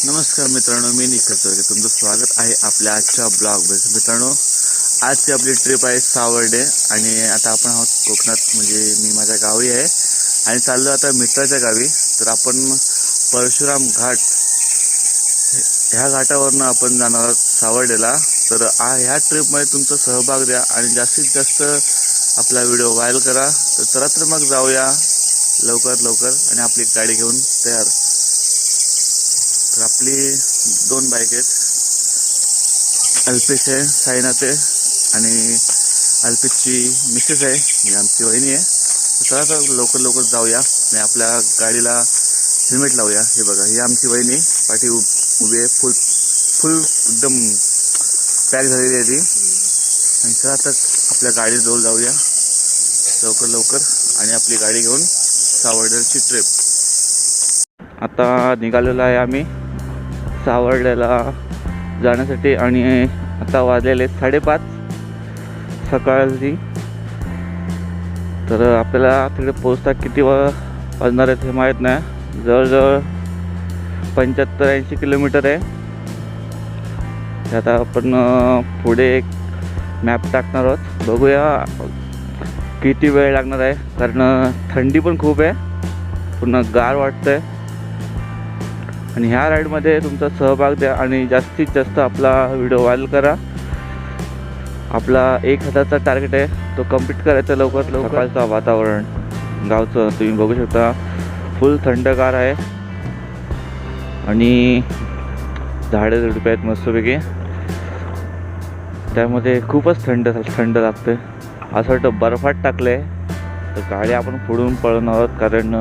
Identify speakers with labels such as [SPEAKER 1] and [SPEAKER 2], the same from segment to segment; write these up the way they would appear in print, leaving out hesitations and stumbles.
[SPEAKER 1] नमस्कार मित्रांनो, मी निखिल चौरे. तुमचं स्वागत आहे आपल्या आजच्या ब्लॉगमध्ये. मित्रांनो, आजची आपली ट्रिप आहे सावर्डे आणि आता आपण आहोत कोकणात, म्हणजे मी माझ्या गावी आहे आणि चाललो आता मित्राच्या गावी. तर आपण परशुराम घाट ह्या घाटावरनं आपण जाणार आहोत सावर्डेला. तर ह्या ट्रिपमध्ये तुमचा सहभाग द्या आणि जास्तीत जास्त आपला व्हिडिओ व्हायरल करा. तर चला तर मग जाऊया लवकर आणि आपली गाडी घेऊन तयार. तर आपली दोन बाईक आहेत, अल्पेश आहे, साईनाथ आहे आणि अल्पेशची मिसेस आहे, म्हणजे आमची वहिनी आहे. तर चला तर लवकर जाऊया आणि आपल्या गाडीला हेल्मेट लावूया. हे बघा, ही आमची वहिनी पाठी उभी आहे, फुल एकदम पॅक झालेली आहे ती. आणि चला तर आपल्या गाडीजवळ जाऊया लवकर आणि आपली गाडी घेऊन सावर्डेची ट्रिप. आता निघालेलो आहे आम्ही सावर्ड्याला जाण्यासाठी आणि आता वाजलेले 5:30 सकाळची. तर आपल्याला तिकडे पोचता किती वाजणार आहेत हे माहीत नाही. जवळजवळ 75-80 किलोमीटर आहे. आता आपण पुढे एक मॅप टाकणार आहोत, बघूया किती वेळ लागणार आहे. कारण थंडी पण खूप आहे, पुन्हा गार वाटतंय. आणि ह्या राईडमध्ये तुमचा सहभाग द्या आणि जास्तीत जास्त आपला व्हिडिओ व्हायरल करा. आपला 1000चा टार्गेट आहे, तो कंप्लीट करायचा लवकर. सकाळचं वातावरण गावचं तुम्ही बघू शकता, फुल थंडगार आहे आणि झाडे झुडपे आहेत मस्तपैकी. त्यामध्ये खूपच थंड लागते, असं वाटतं बर्फात टाकले. तर गाडी आपण पुढून पळवणार आहोत, कारण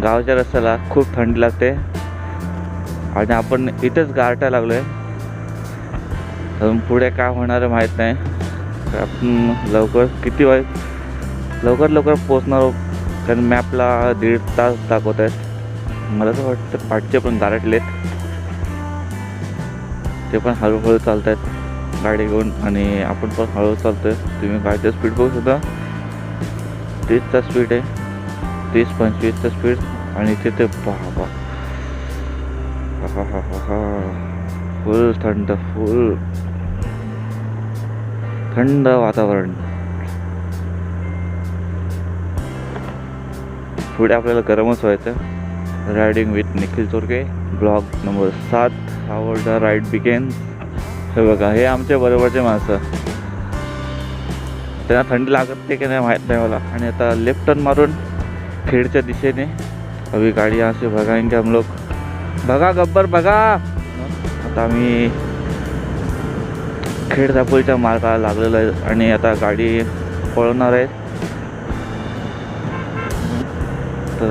[SPEAKER 1] गावच्या रस्त्याला खूप थंडी लागते आणि आपण इथेच गारठा लागलो आहे. तर पुढे काय होणार आहे माहीत नाही. आपण लवकर पोचणार आहोत, कारण मॅपला 1.5 तास दाखवत आहेत. मला तर वाटतं पाठचे पण गारटलेत, ते पण हळूहळू चालत आहेत गाडी घेऊन आणि आपण पण हळूहळू चालतो आहे. तुम्ही गाडीचा स्पीड बघू शकता, 30चा स्पीड आहे, 30-25चा स्पीड. आणि तिथे पहा फुल थंड वातावरण. पुढे आपल्याला गरमच व्हायचं. Riding with Nikhil Chorke, blog number 7, Savarda ride begins. हे बघा, हे आमच्या बरोबरचे माणसं, त्यांना थंडी लागत ते की नाही माहीत नाही मला. आणि आता लेफ्ट टर्न मारून खेडच्या दिशेने अभी गाडी यहाँ से भगाएंगे हम लोग. बघा गब्बर बघा. आता आम्ही खेड दापोलीच्या मार्गाला लागलेलो आहे आणि आता गाडी पळवणार आहे. तर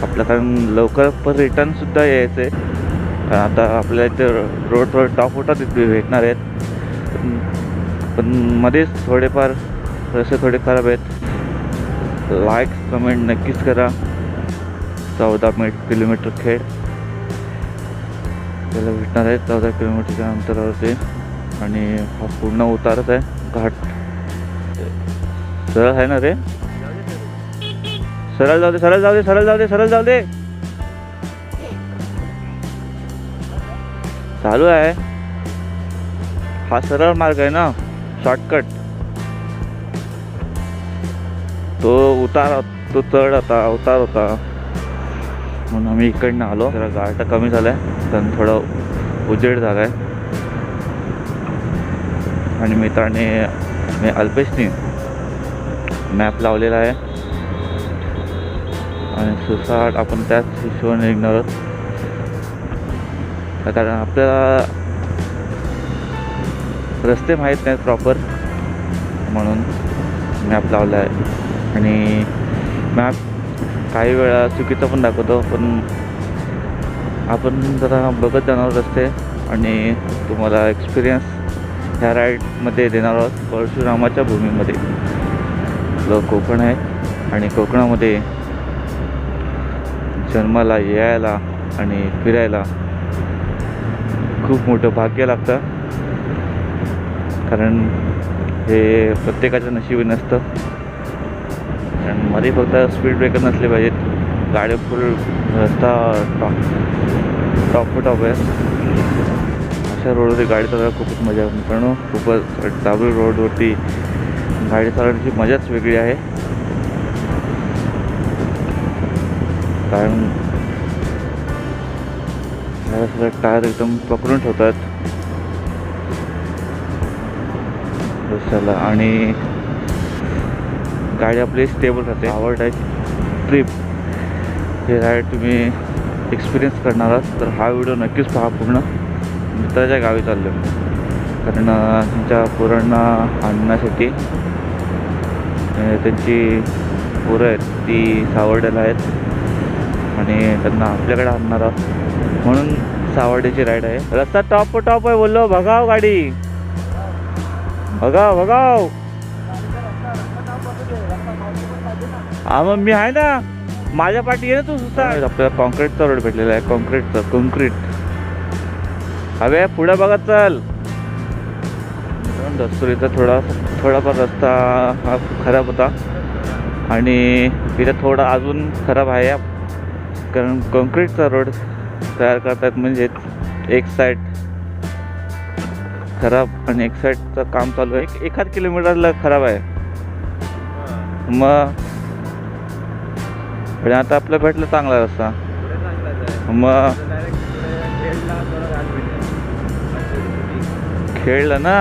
[SPEAKER 1] आपल्या कारण लवकर पण रिटर्नसुद्धा यायचं आहे. आता आपल्या इथे रोड थोडं टॉप होता तिथे भेटणार आहेत, पण मध्येच थोडेफार रस्ते थोडे खराब आहेत. लाईक कमेंट नक्कीच करा. 14 किलोमीटर खेड त्याला भेटणार आहे, 14 किलोमीटरच्या अंतरावरती. आणि हा पूर्ण उतारच आहे, घाट सरळ आहे ना रे. सरळ जाऊ दे. चालू आहे, हा सरळ मार्ग आहे ना, शॉर्टकट. तो चढ होता, उतार होता, म्हणून आम्ही इकडनं आलो. जरा गारठा कमी झाला आहे, कारण थोडं उजेड झाला आहे. आणि मित्राने अल्पेशने मॅप लावलेला आहे आणि सुसाट आपण त्याच हिशोबाने निघणार आहोत. कारण आपल्याला रस्ते माहीत नाहीत प्रॉपर, म्हणून मॅप लावला आहे. आणि मॅप काही वेळा चुकीचं पण दाखवतो, पण आपण जरा बघत जाणार रस्ते आणि तुम्हाला एक्सपिरियन्स ह्या राईडमध्ये देणार आहोत. परशुरामाच्या भूमीमध्ये कोकण आहे आणि कोकणामध्ये जन्माला यायला आणि फिरायला खूप मोठं भाग्य लागतं, कारण हे प्रत्येकाच्या नशिबी नसतं. आणि मध्ये फक्त स्पीड ब्रेकर नसले पाहिजेत, गाडी फुल रस्ता टॉप आहे. अशा रोडवरती गाडी चालवायला खूपच मजा आहे मित्रांनो. खूपच डाबल रोडवरती गाडी चालवण्याची मजाच वेगळी आहे. कारण सगळं टायर एकदम पकडून ठेवतात रस्त्याला आणि गाडी आपली स्टेबल राहते. आवड आहे ट्रिप हे राईड तुम्ही एक्सपिरियन्स करणार आहात तर हा व्हिडिओ नक्कीच पहा पूर्ण. मित्राच्या गावी चाललो कारण त्यांच्या पोरांना आणण्यासाठी. त्यांची पोरं आहेत ती सावर्ड्याला आहेत आणि त्यांना आपल्याकडे आणणार आहोत म्हणून सावर्ड्याची राईड आहे. रस्ता टॉप आहे बोललो. भगाव गाडी भगाव. हा मग मी आहे ना माझ्या पाठी आहे ना तू सुद्धा. आपल्याला कॉन्क्रीटचा रोड भेटलेला आहे. कॉन्क्रीट हवे पुढे बघत चल. दस्तुरीचा थोडाफार रस्ता हा खराब होता आणि इथं थोडा अजून खराब आहे कारण कॉन्क्रीटचा रोड तयार करतात म्हणजे एक साईड खराब आणि एक साईडचं काम चालू आहे. 1 किलोमीटरला खराब आहे. मग आणि आता आपलं भेटलं चांगला रस्ता. मग खेळलं ना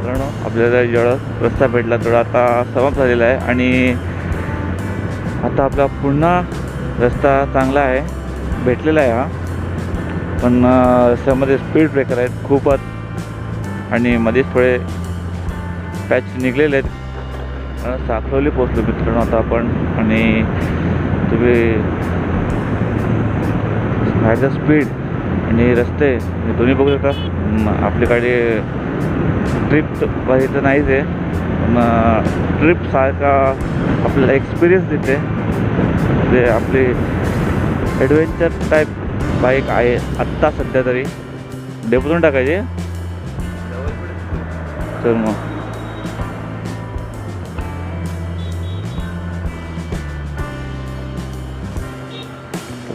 [SPEAKER 1] कारण आपल्याला जेवढा रस्ता भेटला तेवढा आता समाप्त झालेला आहे आणि आता आपला पुन्हा रस्ता चांगला आहे भेटलेला आहे. हा पण रस्त्यामध्ये स्पीड ब्रेकर आहेत खूपच आणि मध्येच थोडे पॅच निघलेले आहेत. साखरवली पोचलो मित्रांनो आता आपण आणि तुम्ही गाडीचा स्पीड आणि रस्ते हे दोन्ही बघू शकता. आपली गाडी ट्रिप पाहिजे तर नाहीच आहे पण ट्रिपसारखा आपल्याला एक्सपिरियन्स देते. म्हणजे आपली ॲडव्हेंचर टाईप बाईक आहे आत्ता सध्या तरी. डेपोतून टाकायचे तर मग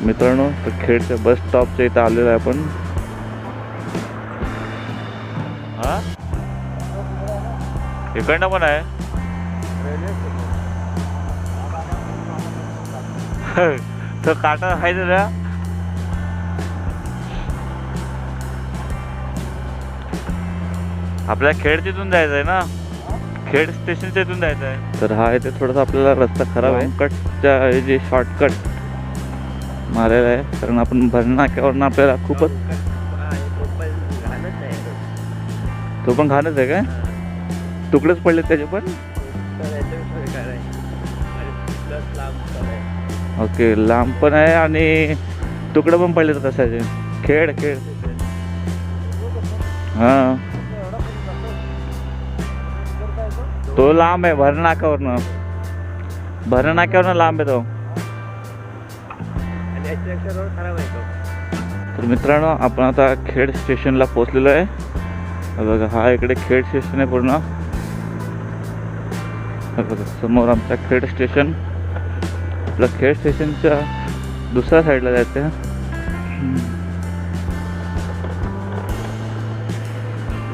[SPEAKER 1] मित्रांनो तर खेडच्या बस स्टॉपच्या इथं आलेलो आहे आपण. हा इकडनं पण आहे. तर काटा आहे ना आपल्याला खेड तिथून जायचं आहे ना. खेड स्टेशनच्या इथून जायचं आहे. तर हा इथे थोडासा आपल्याला रस्ता खराब आहे. कटच्या हे जे शॉर्टकट मारायला आहे कारण आपण भरनाक्यावरनं आपल्याला खूपच तो पण घाणच आहे काय. तुकडेच पडले त्याचे पण. ओके लांब पण आहे आणि तुकडे पण पडले तर कशाचे. खेळ हां तो लांब आहे भरनाक्यावरनं लांब आहे तो. तर मित्रांनो आपण आता खेड स्टेशनला पोहोचलेलो आहे. बघा हा इकडे खेड स्टेशन आहे पूर्ण. बघा समोर आमच्या खेड स्टेशन. आपल्या खेड स्टेशनच्या दुसऱ्या साईडला जायचं आहे.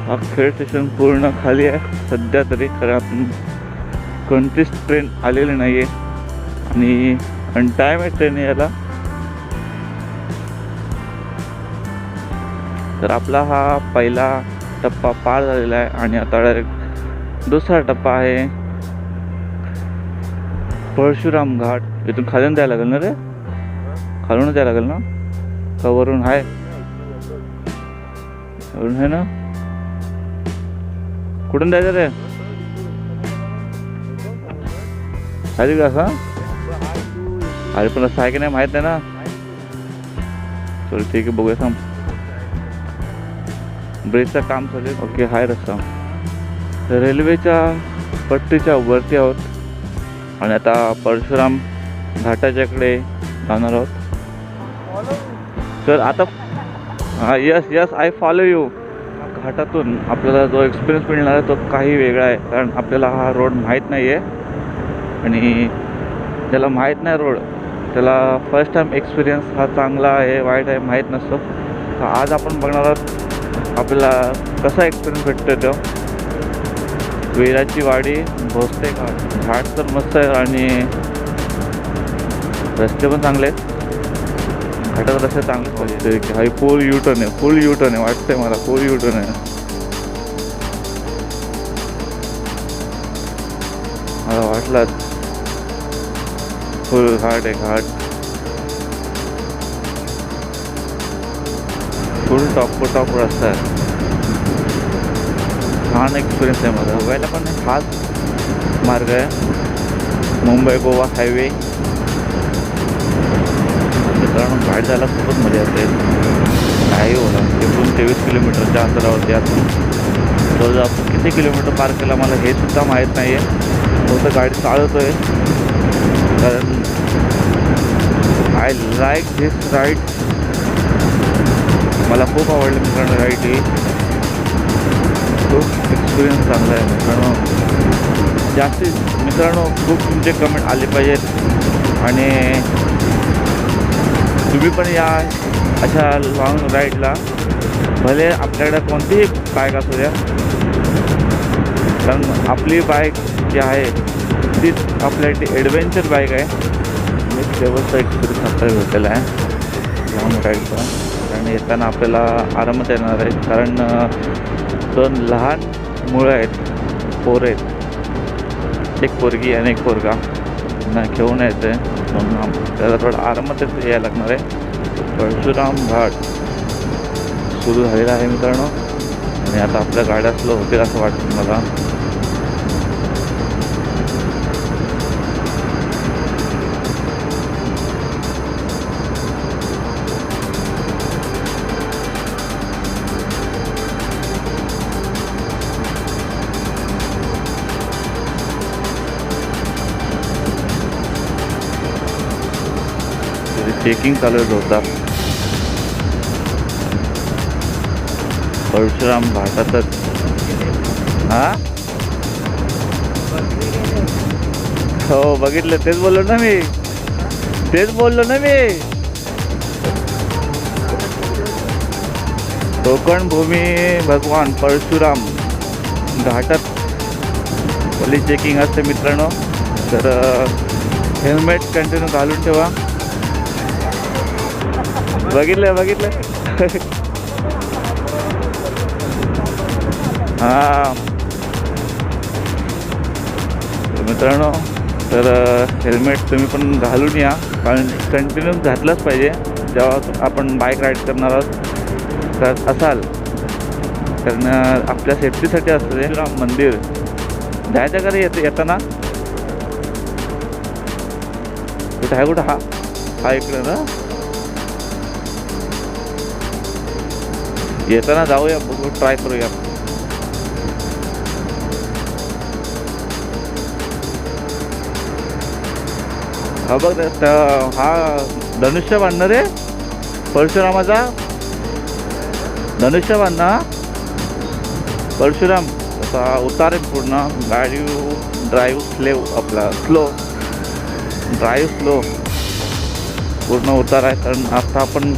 [SPEAKER 1] हा खेड स्टेशन पूर्ण खाली आहे सध्या तरी कारण आपण कोणतीच ट्रेन आलेली नाही आहे आणि अनटाईम आहे ट्रेन यायला. तर आपला हा पहिला टप्पा पार झालेला आहे आणि आता डायरेक्ट दुसरा टप्पा आहे परशुराम घाट. इथून खालून द्यायला लागेल ना रे. खालूनच द्यायला लागेल ना का वरून आहे. वरून आहे ना. कुठून द्यायचं रे खाली का असा. अरे पण रस्ता आहे की नाही माहीत नाही ना. चल ठीक आहे बघूया थांब. ब्रिजचं काम चालू आहे. ओके हाय रस्ता. रेल्वेच्या पट्टीच्या वरती आहोत आणि आता परशुराम घाटाच्याकडे जाणार आहोत. तर आता हां यस आय फॉलो यू. घाटातून आपल्याला जो एक्सपिरियन्स मिळणार आहे तो काही वेगळा आहे कारण आपल्याला हा रोड माहीत नाही आहे आणि ज्याला माहीत नाही रोड त्याला फर्स्ट टाइम एक्सपिरियन्स हा चांगला आहे वाईट आहे माहीत नसतो. तर आज आपण बघणार आहोत आपल्याला कसा एक्सपिरियन्स भेटतो. तो वेराची वाडी भोसले घाट तर मस्त आहे आणि रस्ते पण चांगले आहेत. घाटात रस्ते चांगले पाहिजे की हा फुल युटर्न आहे. फुल युटर्न आहे वाटतंय मला. फुल युटर्न आहे. मला वाटलं फुल घाट आहे. घाट फुल टॉप टॉप रस्ता आहे. छान एक्सपिरियन्स आहे माझा. बघायला पण हाच मार्ग आहे मुंबई गोवा हायवे. मित्रांनो गाडी जायला खूपच मजा येते. नाही होला इकडून 23 किलोमीटरच्या अंतरावरती असून जवळजवळ आपण किती किलोमीटर पार केला मला हे सुद्धा माहीत नाही आहे. फक्त गाडी चालवतोय कारण आय लाईक धिस राईड. मला खूप आवडली मित्रांनो राईड ही. खूप एक्सपिरियन्स चांगला आहे मित्रांनो. जास्तीत मित्रांनो खूप तुमचे कमेंट आले पाहिजेत आणि तुम्ही पण या अशा लॉंग राईडला भले आपल्याकडे कोणतीही बाईक असू द्या कारण आपली बाईक जी आहे तीच आपल्यासाठी ॲडव्हेंचर बाईक आहे. मी शेवटचा एक्सपिरियन्स आपल्याला भेटलेला आहे लॉंग राईडचा. कारण येताना आपल्याला आरामात येणार आहे कारण 2 लहान मुलं आहेत. पोरं आहेत. एक पोरगी आणि एक पोरगा ना घेऊन यायचं आहे म्हणून त्याला थोडं आरामातच यायला लागणार आहे. परशुराम घाट सुरू झालेला आहे मित्रांनो आणि आता आपल्या गाड्या स्लो होतील असं वाटतं मला. चेकिंग चालू होता परशुराम घाटातच. हा हो बघितलं. तेच बोललो ना मी. कोकण भूमी भगवान परशुराम घाटात पोलीस चेकिंग असते मित्रांनो. तर हेल्मेट कंटिन्यू घालून ठेवा. बघितलं हां मित्रांनो. तर हेल्मेट तुम्ही पण घालून या कारण कंटिन्यू घातलंच पाहिजे जेव्हा आपण बाईक राईड करणार असाल. कारण आपल्या सेफ्टीसाठी असतं ते. राम मंदिर जायचं का येताना कुठं आहे? कुठं हा इकडे ना. येताना जाऊया बघू ट्राय करूया. हा बघ हा धनुष्य बांधणार रे परशुरामाचा. धनुष्य बांधना परशुराम असा उतार आहे पूर्ण. गाडी स्लो पूर्ण उतार आहे कारण आता आपण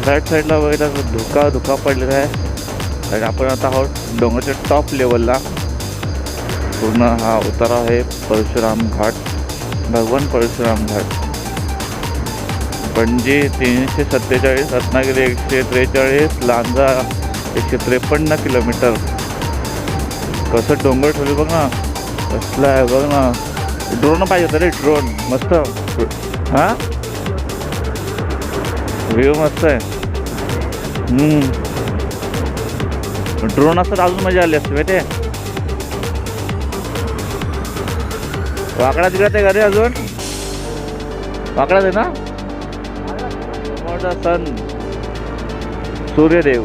[SPEAKER 1] राईट साईडला बघितला धुका पडलेला आहे आणि आपण आता आहोत डोंगराच्या टॉप लेवलला. पूर्ण हा उतारा आहे परशुराम घाट. भगवान परशुराम घाट. पणजी 347, रत्नागिरी 143, लांजा 153 किलोमीटर. कसं डोंगर ठेवले बघ ना. कसलं आहे बघ ना. ड्रोन पाहिजे होतं रे. ड्रोन मस्त. हां व्ह्यू मस्त आहे. ड्रोन असं अजून मजा आली असते माहिती आहे. वाकडा तिकडे घरी अजून वाकडाच आहे ना. मोठा सन सूर्यदेव.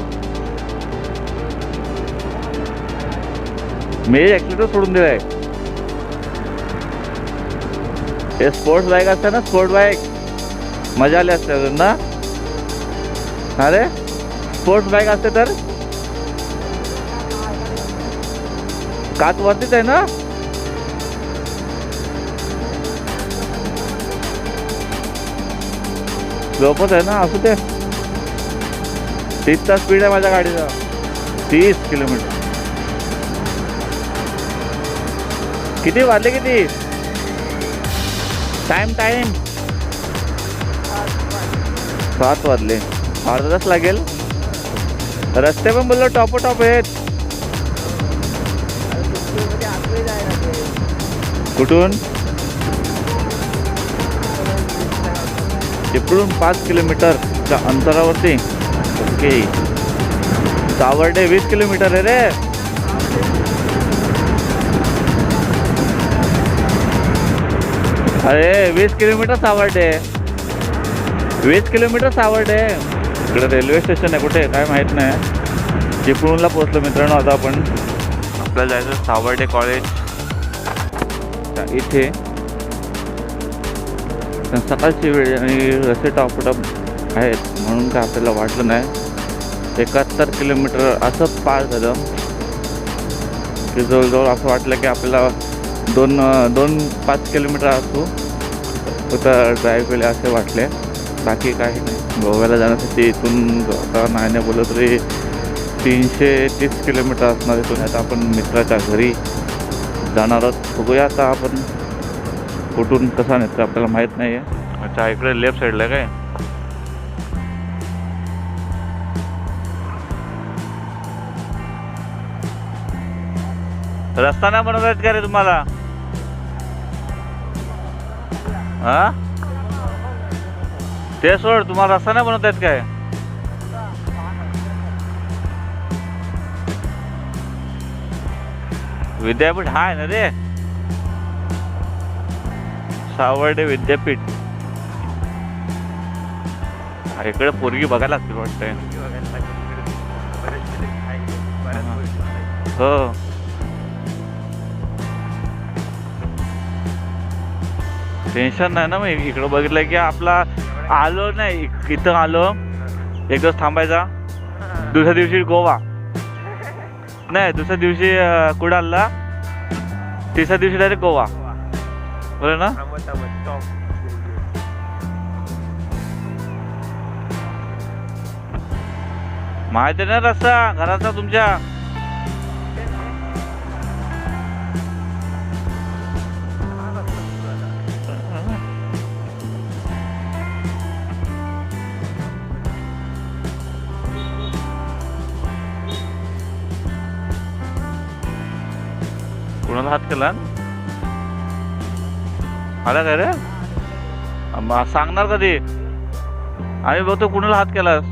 [SPEAKER 1] मी ॲक्सिलेटर सोडून दिलाय. हे स्पोर्ट्स बाईक असते ना. स्पोर्ट बाईक मजा आली असते अजून ना. अरे स्पोर्ट्स बाईक असते तर काच वरतीच आहे ना. स्लोपच आहे ना, असू दे. 30चा स्पीड आहे माझ्या गाडीचा, 30 किलोमीटर. किती वाजले, किती टाइम 7 वाजले. अर्धा तास लागेल. रस्ते पण बोललो टॉप आहेत. कुठून? चिपळूण 5 किलोमीटरच्या अंतरावरती. ओके. सावर्डे 20 किलोमीटर आहे रे. अरे 20 किलोमीटर सावर्डे, 20 किलोमीटर सावर्डे. इकडे रेल्वे स्टेशन आहे, कुठे काय माहीत नाही. चिपळूणला पोहोचलो मित्रांनो. आता आपण आपल्याला जायचं सावर्डे कॉलेज इथे. सकाळची वेळ आणि रस्ते टॉपटॉप आहेत म्हणून काय आपल्याला वाटलं नाही. 71 किलोमीटर असं पार झालं की जवळजवळ असं वाटलं की आपल्याला 2-5 किलोमीटर असू तर ड्राईव्ह केले असे वाटले. बाकी काही नाही. गोव्याला जाण्यासाठी इथून आता नाही बोललं तरी 330 किलोमीटर असणार इथून. आता आपण मित्राच्या घरी जाणार आहोत. बघूया आता आपण कुठून कसा नेतो आपल्याला माहीत नाही आहे. अच्छा, इकडे लेफ्ट साईडला काय रस्ता नाही बनवत आहेत का रे तुम्हाला? हा, ते सोड, तुम्हाला रस्ता नाही बनवत आहेत काय? विद्यापीठ आहे ना रे, सावर्डे विद्यापीठ. इकडे पोरगी बघायला लागतील वाटतंय. हो, टेन्शन नाही ना. मग इकडं बघितलं की आपला आलो नाही, इथं आलो एक दिवस थांबायचा, दुसऱ्या दिवशी गोवा नाही, दुसऱ्या दिवशी कुडालला, तिसऱ्या दिवशी डायरेक्ट गोवा. बरं ना? माहिती नाही रस्ता घराचा तुमच्या? कुणाला हात केला? आला काय रे? सांगणार कधी? आम्ही बघतो कुणाला हात केलास.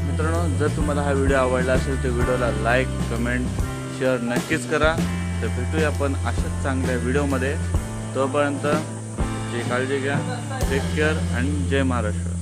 [SPEAKER 1] मित्रांनो, जर तुम्हाला हा व्हिडिओ आवडला असेल तर व्हिडिओला लाईक, कमेंट, शेअर नक्कीच करा. तर भेटूया आपण अशाच चांगल्या व्हिडिओमध्ये. तोपर्यंत काळजी घ्या. टेक केअर आणि जय महाराष्ट्र.